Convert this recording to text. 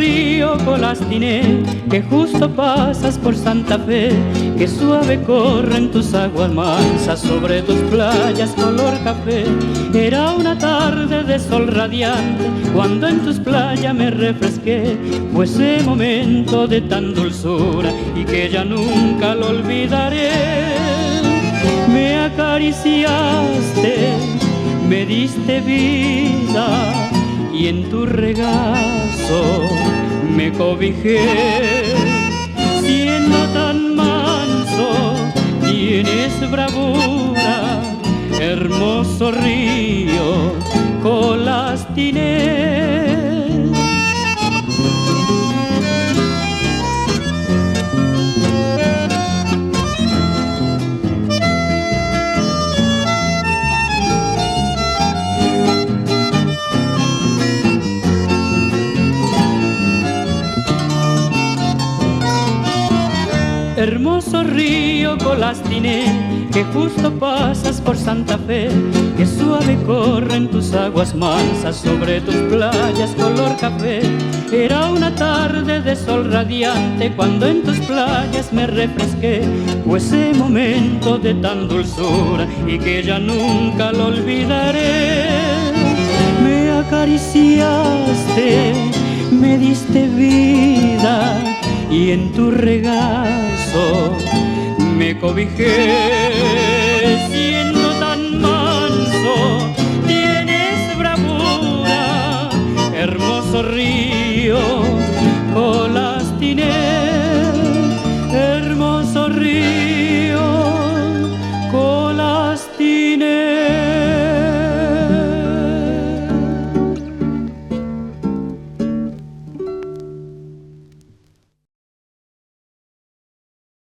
río Colastiné, que justo pasas por Santa Fe, que suave corren tus aguas mansas sobre tus playas color café. Era una tarde de sol radiante cuando en tus playas me refresqué. Fue ese momento de tan dulzura y que ya nunca lo olvidaré. Me acariciaste, me diste vida y en tu regazo me cobijé. Siendo tan manso, tienes bravura, hermoso río Colastiné. Hermoso río Colastiné, que justo pasas por Santa Fe, que suave corren tus aguas mansas sobre tus playas color café. Era una tarde de sol radiante cuando en tus playas me refresqué. Fue ese momento de tan dulzura y que ya nunca lo olvidaré. Me acariciaste, me diste vida y en tu regazo me cobijé. Siendo tan manso, tienes bravura, hermoso río